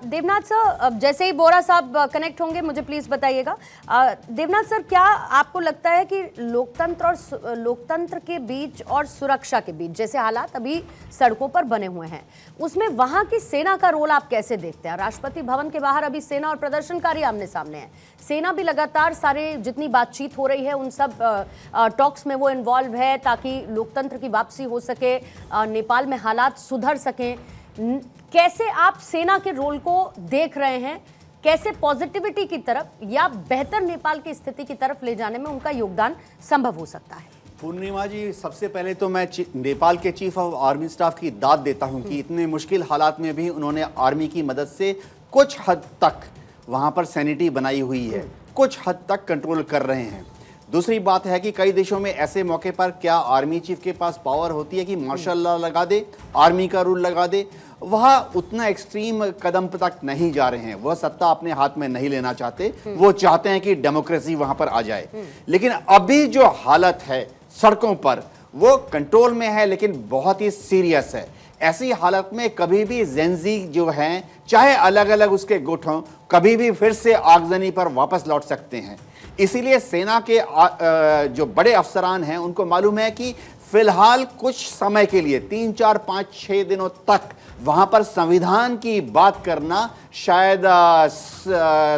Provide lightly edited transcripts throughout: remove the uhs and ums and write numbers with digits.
Debnath sir, अब जैसे ही बोरा साहब कनेक्ट होंगे मुझे प्लीज बताइएगा। देवनाथ सर, क्या आपको लगता है कि लोकतंत्र के बीच और सुरक्षा के बीच जैसे हालात अभी सड़कों पर बने हुए हैं, उसमें वहां की सेना का रोल आप कैसे देखते हैं? राष्ट्रपति भवन के बाहर अभी सेना और प्रदर्शनकारी आमने सामने हैं। सेना भी लगातार सारे जितनी बातचीत हो रही है उन सब टॉक्स में वो इन्वॉल्व है ताकि लोकतंत्र की वापसी हो सके, नेपाल में हालात सुधर सकें। कैसे आप सेना के रोल को देख रहे हैं? कैसे पॉजिटिविटी की तरफ या बेहतर नेपाल की स्थिति की तरफ ले जाने में उनका योगदान संभव हो सकता है? पूर्णिमा जी, सबसे पहले तो मैं नेपाल के चीफ ऑफ आर्मी स्टाफ की दाद देता हूं कि इतने मुश्किल हालात में भी उन्होंने आर्मी की मदद से कुछ हद तक वहां पर सैनिटी बनाई हुई है, कुछ हद तक कंट्रोल कर रहे हैं। दूसरी बात है कि कई देशों में ऐसे मौके पर क्या आर्मी चीफ के पास पावर होती है कि मार्शल लॉ लगा दे, आर्मी का रूल लगा दे? वह उतना एक्सट्रीम कदम तक नहीं जा रहे हैं। वह सत्ता अपने हाथ में नहीं लेना चाहते, वो चाहते हैं कि डेमोक्रेसी वहां पर आ जाए। लेकिन अभी जो हालत है सड़कों पर वो कंट्रोल में है, लेकिन बहुत ही सीरियस है। ऐसी हालत में कभी भी जेनजी जो हैं, चाहे अलग अलग उसके गुट हों, कभी भी फिर से आगजनी पर वापस लौट सकते हैं। इसीलिए सेना के जो बड़े अफसरान हैं उनको मालूम है कि फिलहाल कुछ समय के लिए 3, 4, 5, 6 दिनों तक वहां पर संविधान की बात करना शायद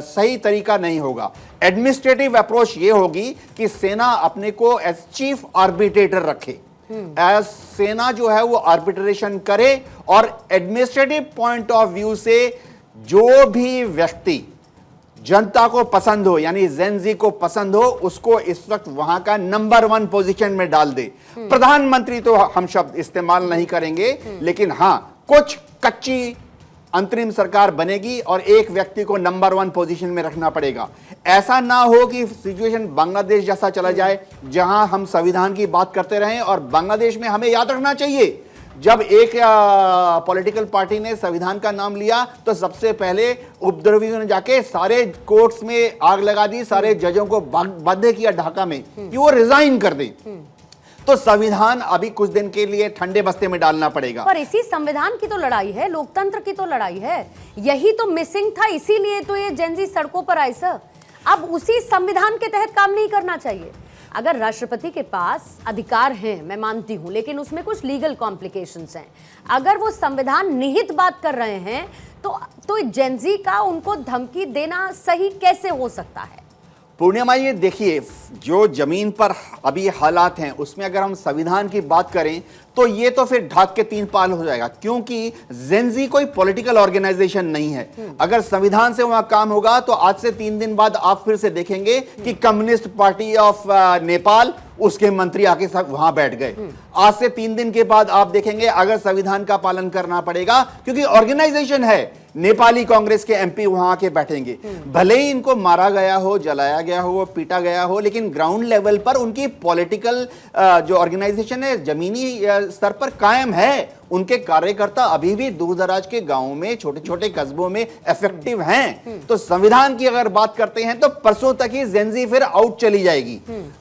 सही तरीका नहीं होगा। एडमिनिस्ट्रेटिव अप्रोच ये होगी कि सेना अपने को एज चीफ आर्बिट्रेटर रखे, एज सेना जो है वो आर्बिट्रेशन करे, और एडमिनिस्ट्रेटिव पॉइंट ऑफ व्यू से जो भी व्यक्ति जनता को पसंद हो, यानी जेनजी को पसंद हो, उसको इस वक्त वहां का नंबर 1 पोजीशन में डाल दे। प्रधानमंत्री तो हम शब्द इस्तेमाल नहीं करेंगे, लेकिन हां, कुछ कच्ची अंतरिम सरकार बनेगी और एक व्यक्ति को नंबर 1 पोजीशन में रखना पड़ेगा। ऐसा ना हो कि सिचुएशन बांग्लादेश जैसा चला जाए, जहां हम संविधान की बात करते रहें। और बांग्लादेश में हमें याद रखना चाहिए, जब एक पॉलिटिकल पार्टी ने संविधान का नाम लिया तो सबसे पहले उपद्रवियों ने जाके सारे कोर्ट्स में आग लगा दी, सारे जजों को बाध्य किया ढाका में कि वो रिजाइन कर दें। तो संविधान अभी कुछ दिन के लिए ठंडे बस्ते में डालना पड़ेगा। पर इसी संविधान की तो लड़ाई है, लोकतंत्र की तो लड़ाई है, यही तो मिसिंग था, इसीलिए तो ये जेनजी सड़कों पर आए सर। अब उसी संविधान के तहत काम नहीं करना चाहिए। अगर राष्ट्रपति के पास अधिकार हैं, मैं मानती हूं, लेकिन उसमें कुछ लीगल कॉम्प्लिकेशंस हैं। अगर वो संविधान निहित बात कर रहे हैं तो जेनजी का उनको धमकी देना सही कैसे हो सकता है? पूर्णिमा, ये देखिए, जो जमीन पर अभी हालात हैं उसमें अगर हम संविधान की बात करें तो ये तो फिर ढाक के 3 पाल हो जाएगा, क्योंकि जेनजी कोई पॉलिटिकल ऑर्गेनाइजेशन नहीं है। अगर संविधान से वहां काम होगा तो आज से 3 दिन बाद आप फिर से देखेंगे कि कम्युनिस्ट पार्टी ऑफ नेपाल, उसके मंत्री आके सब वहां बैठ गए। आज से 3 दिन के बाद आप देखेंगे अगर संविधान का पालन करना पड़ेगा, क्योंकि ऑर्गेनाइजेशन है, नेपाली कांग्रेस के एमपी वहां आके बैठेंगे। भले ही इनको मारा गया हो, जलाया गया हो, पीटा गया हो, लेकिन ग्राउंड लेवल पर उनकी पॉलिटिकल जो ऑर्गेनाइजेशन है जमीनी स्तर पर कायम है। उनके कार्यकर्ता अभी भी दूर दराज के गांवों में, छोटे छोटे कस्बों में इफेक्टिव हैं। तो संविधान की अगर बात करते हैं तो परसों तक ही जेनजी फिर आउट चली जाएगी।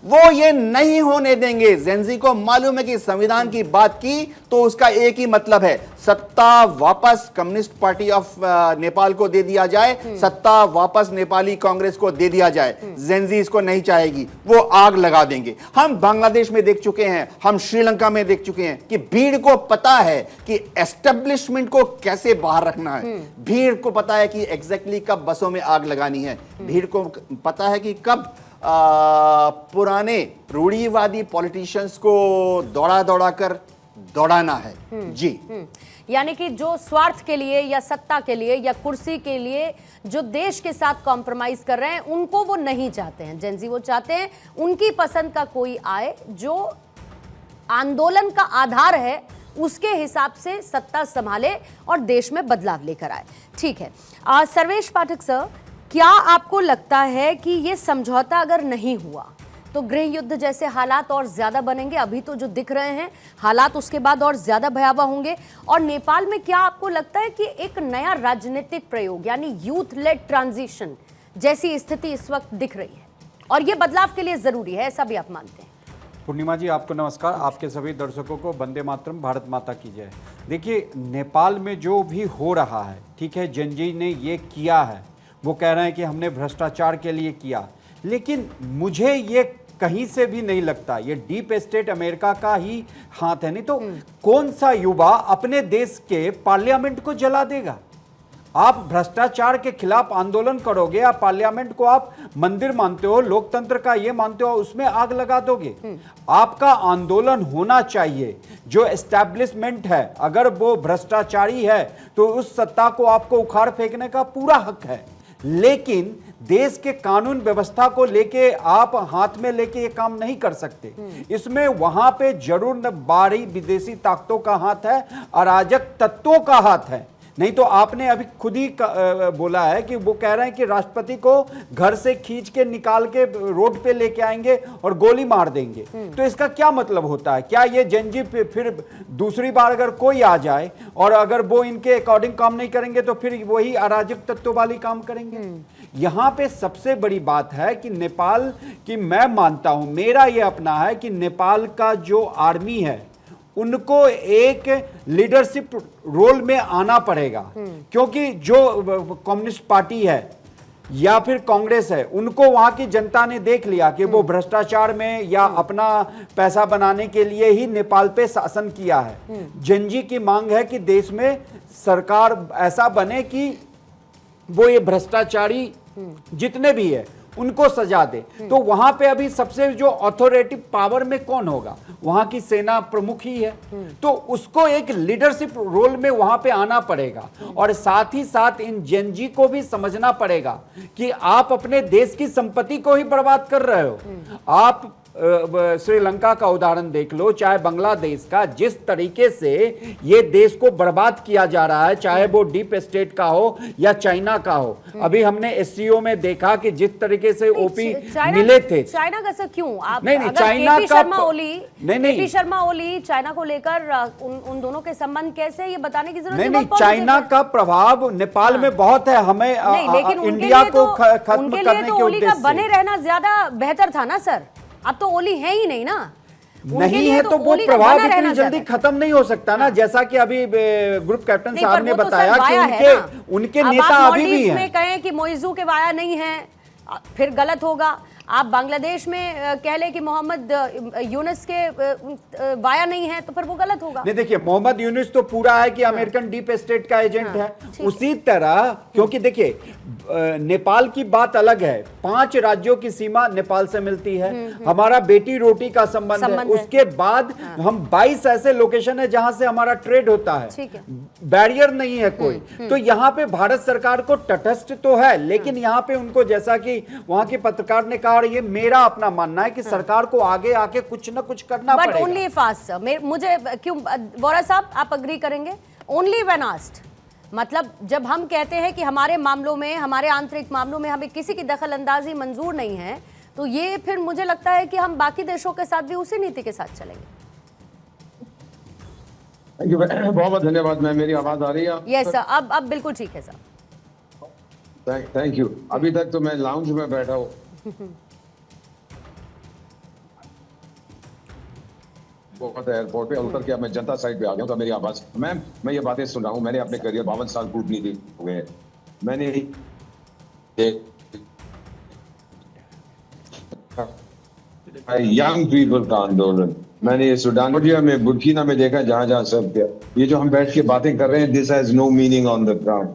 वो ये नहीं होने देंगे। जेनजी को मालूम है कि संविधान की बात की तो उसका एक ही मतलब है, सत्ता वापस कम्युनिस्ट पार्टी ऑफ नेपाल को दे दिया जाए, सत्ता वापस नेपाली कांग्रेस को दे दिया जाए। जेनजी इसको नहीं चाहेगी, वो आग लगा देंगे। हम बांग्लादेश में देख चुके हैं, हम श्रीलंका में देख चुके हैं कि भीड़ को पता है कि एस्टेब्लिशमेंट को कैसे बाहर रखना है। भीड़ को पता है कि एग्जैक्टली कब बसों में आग लगानी है। भीड़ को पता है कि कब पुराने रूढ़िवादी पॉलिटिशियंस को दौड़ा दौड़ा कर दौड़ाना है। जी, यानी कि जो स्वार्थ के लिए या सत्ता के लिए या कुर्सी के लिए जो देश के साथ कॉम्प्रोमाइज कर रहे हैं, उनको वो नहीं चाहते हैं। जेनजी वो चाहते हैं उनकी पसंद का कोई आए जो आंदोलन का आधार है, उसके हिसाब से सत्ता संभाले और देश में बदलाव लेकर आए। ठीक है, सर्वेश पाठक सर, क्या आपको लगता है कि ये समझौता अगर नहीं हुआ तो गृह युद्ध जैसे हालात और ज्यादा बनेंगे? अभी तो जो दिख रहे हैं हालात उसके बाद और ज्यादा भयावह होंगे। और नेपाल में क्या आपको लगता है कि एक नया राजनीतिक प्रयोग यानी यूथ लेड ट्रांजिशन जैसी स्थिति इस वक्त दिख रही है और ये बदलाव के लिए जरूरी है, ऐसा भी आप मानते हैं? पूर्णिमा जी आपको नमस्कार, आपके सभी दर्शकों को वंदे मातरम, भारत माता की जय। देखिए नेपाल में जो भी हो रहा है, ठीक है, जेनजी ने ये किया है, वो कह रहे हैं कि हमने भ्रष्टाचार के लिए किया, लेकिन मुझे ये कहीं से भी नहीं लगता ये डीप स्टेट अमेरिका का ही हाथ है। नहीं तो कौन सा युवा अपने देश के पार्लियामेंट को जला देगा? आप भ्रष्टाचार के खिलाफ आंदोलन करोगे या पार्लियामेंट को आप मंदिर मानते हो, लोकतंत्र का ये मानते हो, उसमें आग लगा दोगे? आपका आंदोलन होना चाहिए। जो एस्टैब्लिशमेंट है अगर वो भ्रष्टाचारी है तो उस सत्ता को आपको उखाड़ फेंकने का पूरा हक है, लेकिन देश के कानून व्यवस्था को लेके आप हाथ में लेके ये काम नहीं कर सकते। इसमें वहां पे जरूर बाहरी विदेशी ताकतों का हाथ है, अराजक तत्वों का हाथ है। नहीं तो आपने अभी खुद ही बोला है कि वो कह रहे हैं कि राष्ट्रपति को घर से खींच के निकाल के रोड पे लेके आएंगे और गोली मार देंगे। तो इसका क्या मतलब होता है? क्या ये जेनजी फिर दूसरी बार अगर कोई आ जाए और अगर वो इनके अकॉर्डिंग काम नहीं करेंगे तो फिर वही अराजक तत्व वाली काम करेंगे? यहां पे सबसे बड़ी बात है कि नेपाल की, मैं मानता हूं, मेरा ये अपना है कि नेपाल का जो आर्मी है उनको एक लीडरशिप रोल में आना पड़ेगा, क्योंकि जो कम्युनिस्ट पार्टी है या फिर कांग्रेस है, उनको वहां की जनता ने देख लिया कि वो भ्रष्टाचार में या अपना पैसा बनाने के लिए ही नेपाल पे शासन किया है। जेनजी की मांग है कि देश में सरकार ऐसा बने कि वो ये भ्रष्टाचारी जितने भी है उनको सजा दे। तो वहां पे अभी सबसे जो अथॉरिटेटिव पावर में कौन होगा? वहां की सेना प्रमुख ही है। तो उसको एक लीडरशिप रोल में वहां पे आना पड़ेगा, और साथ ही साथ इन जेनजी को भी समझना पड़ेगा कि आप अपने देश की संपत्ति को ही बर्बाद कर रहे हो। आप श्रीलंका का उदाहरण देख लो, चाहे बांग्लादेश का, जिस तरीके से ये देश को बर्बाद किया जा रहा है, चाहे वो डीप स्टेट का हो या चाइना का हो। अभी हमने एससीओ में देखा कि जिस तरीके से ओपी मिले थे। चाइना का सर क्यों? आप नहीं, चाइना का केपी शर्मा ओली चाइना को लेकर उन दोनों के संबंध कैसे, ये बताने की जरूरत नहीं, चाइना का प्रभाव नेपाल में बहुत है। हमें इंडिया को खत्म करने के उद्देश्य से बने रहना ज्यादा बेहतर था ना सर। अब तो ओली है ही नहीं ना, नहीं है तो वो प्रभाव इतनी जल्दी खत्म नहीं हो सकता ना। जैसा कि अभी ग्रुप कैप्टन साहब ने बताया कि उनके नेता अभी भी हैं। कहें कि मोइजू के वाया नहीं है फिर गलत होगा। आप बांग्लादेश में कह ले कि मोहम्मद यूनुस के वाया नहीं है तो फिर वो गलत होगा। नहीं, देखिए, मोहम्मद यूनुस तो पूरा है कि अमेरिकन डीप स्टेट का एजेंट है। उसी तरह, क्योंकि देखिए नेपाल की बात अलग है, 5 राज्यों की सीमा नेपाल से मिलती है, हमारा बेटी रोटी का संबंध है। उसके बाद हम 22 ऐसे लोकेशन है जहां से हमारा ट्रेड होता है, बैरियर नहीं है कोई। तो यहाँ पे भारत सरकार को तटस्थ तो है, लेकिन यहाँ पे उनको, जैसा कि वहां के पत्रकार ने कहा, और ये मेरा अपना मानना है कि सरकार को आगे आके कुछ ना कुछ करना पड़ेगा। बट ओनली फास्ट मुझे क्यों वोरा साहब आप अग्री करेंगे? ओनली व्हेन आस्क्ड, मतलब जब हम कहते हैं कि हमारे मामलों में, हमारे आंतरिक मामलों में हमें किसी की दखल अंदाजी मंजूर नहीं है, तो ये फिर मुझे लगता है कि हम बाकी देशों के साथ भी उसी नीति के साथ चलेंगे। बहुत बहुत धन्यवाद मैम, मेरी आवाज आ रही है? यस सर, अब बिल्कुल ठीक है सर। Thank you. अभी तक तो मैं लाउंज में बैठा हूँ। बहुत एयरपोर्ट पे उतर के मैं जनता साइड पे आ गया हूँ, तो मेरी आवाज, मैम मैं ये बातें सुन रहा हूँ। मैंने अपने करियर 52 साल कूटनीति हो गए, मैंने यंग पीपल का आंदोलन मैंने ये सुडान में, बुर्किना में देखा, जहां जहां सब किया। ये जो हम बैठ के बातें कर रहे हैं, this has no meaning on the ground.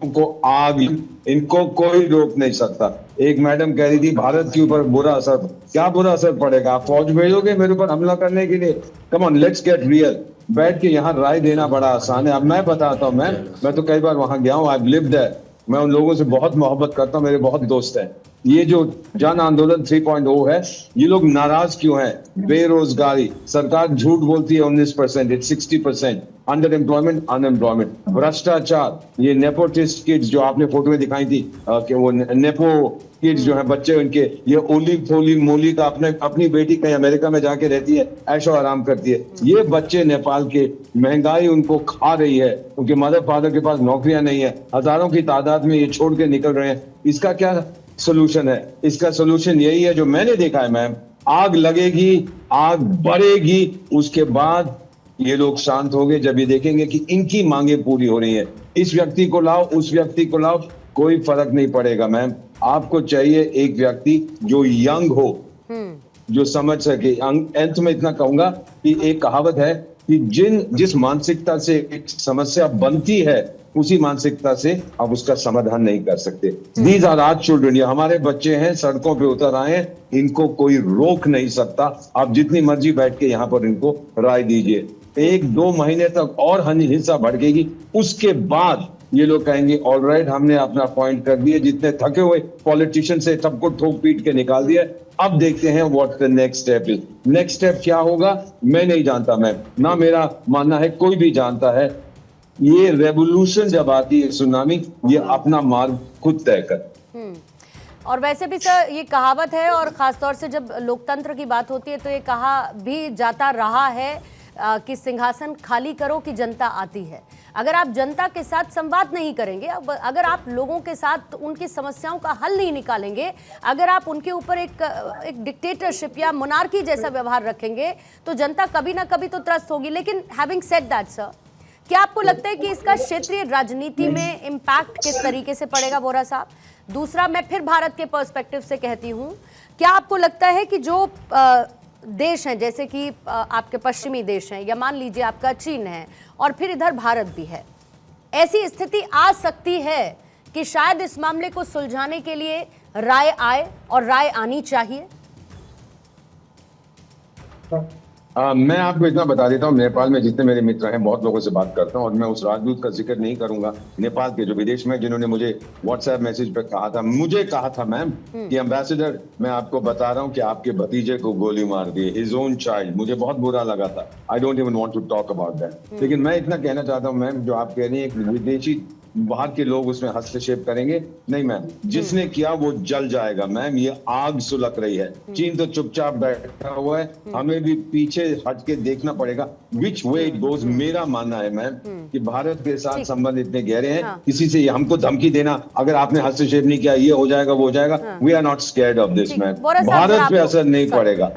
उनको आग, इनको कोई रोक नहीं सकता। एक मैडम कह रही थी भारत के ऊपर बुरा असर, क्या बुरा असर पड़ेगा? आप फौज भेजोगे मेरे ऊपर हमला करने के लिए? Come on, let's get real. बैठ के यहाँ राय देना बड़ा आसान है। अब मैं बताता हूँ, मैं तो कई बार वहां गया हूँ, आई लिव्ड देयर। मैं उन लोगों से बहुत मोहब्बत करता हूँ, मेरे बहुत दोस्त हैं। ये जो जन आंदोलन 3.0 है, ये लोग नाराज क्यों हैं? बेरोजगारी, सरकार झूठ बोलती है 19%, इट्स 60%, अंडर एम्प्लॉयमेंट, अनएम्प्लॉयमेंट, भ्रष्टाचार, ये नेपोटिस्ट किड्स जो आपने फोटो में दिखाई थी, कि वो नेपो किड्स जो है बच्चे उनके, ये ओली फोली मोली का अपनी बेटी कहीं अमेरिका में जाके रहती है, ऐशो आराम करती है। ये बच्चे नेपाल के, महंगाई उनको खा रही है, उनके मदर फादर के पास नौकरियां नहीं है, हजारों की तादाद में ये छोड़ के निकल रहे हैं। इसका क्या सोल्यूशन है? इसका सोल्यूशन यही है जो मैंने देखा है मैम, आग लगेगी, आग बढ़ेगी, उसके बाद ये लोग शांत हो गए जब ये देखेंगे कि इनकी मांगे पूरी हो रही है। इस व्यक्ति को लाओ, उस व्यक्ति को लाओ, कोई फर्क नहीं पड़ेगा मैम। आपको चाहिए एक व्यक्ति जो यंग हो, जो समझ सके। अंत में इतना कहूंगा कि एक कहावत है कि जिस मानसिकता से एक समस्या बनती है, उसी मानसिकता से आप उसका समाधान नहीं कर सकते। दीज आर आवर चिल्ड्रन, ये हमारे बच्चे हैं, सड़कों पे उतर आए हैं, इनको कोई रोक नहीं सकता। आप जितनी मर्जी बैठ के यहाँ पर इनको राय दीजिए। 1-2 महीने तक और हिंसा भड़केगी, उसके बाद ये लोग कहेंगे ऑलराइट, हमने अपना पॉइंट कर दिए, जितने थके हुए पॉलिटिशियन से सबको ठोक पीट के निकाल दिया, अब देखते हैं what the next step is. Next step क्या होगा मैं नहीं जानता मैम, ना मेरा मानना है, कोई भी जानता है। ये रेवोल्यूशन जब आती है, सुनामी, ये अपना मार्ग खुद तय कर। और वैसे भी सर ये कहावत है, और खासतौर से जब लोकतंत्र की बात होती है तो ये कहा भी जाता रहा है कि सिंहासन खाली करो कि जनता आती है। अगर आप जनता के साथ संवाद नहीं करेंगे, अगर आप लोगों के साथ उनकी समस्याओं का हल नहीं निकालेंगे, अगर आप उनके ऊपर एक डिक्टेटरशिप या मोनार्की जैसा व्यवहार रखेंगे, तो जनता कभी ना कभी तो त्रस्त होगी। लेकिन हैविंग सेड दैट सर, क्या आपको लगता है कि इसका क्षेत्रीय राजनीति में इम्पैक्ट किस तरीके से पड़ेगा वोरा साहब? दूसरा, मैं फिर भारत के पर्सपेक्टिव से कहती हूँ, क्या आपको लगता है कि जो देश हैं, जैसे कि आपके पश्चिमी देश हैं, या मान लीजिए आपका चीन है, और फिर इधर भारत भी है, ऐसी स्थिति आ सकती है कि शायद इस मामले को सुलझाने के लिए राय आए, और राय आनी चाहिए? मैं आपको इतना बता देता हूँ, नेपाल में जितने मेरे मित्र हैं, बहुत लोगों से बात करता हूँ, और मैं उस राजदूत का जिक्र नहीं करूंगा नेपाल के जो विदेश में, जिन्होंने मुझे व्हाट्सएप मैसेज पे कहा था, मुझे कहा था मैम कि एम्बेसडर, मैं आपको बता रहा हूँ कि आपके भतीजे को गोली मार दी, हिज ओन चाइल्ड। मुझे बहुत बुरा लगा था। I don't even want to talk about that. लेकिन मैं इतना कहना चाहता हूँ मैम, जो आप कह रही हैं एक विदेशी बाहर के लोग उसमें हस्तक्षेप करेंगे, नहीं मैम, जिसने किया वो जल जाएगा मैम। ये आग सुलग रही है। चीन तो चुपचाप बैठा हुआ है, हमें भी पीछे हट के देखना पड़ेगा विच वे इट गोज। मेरा मानना है मैम कि भारत के साथ संबंध इतने गहरे हैं, किसी से हमको धमकी देना, अगर आपने हस्तक्षेप नहीं किया ये हो जाएगा, वो हो जाएगा, we are not scared of this ma'am. Bharat पे असर नहीं पड़ेगा।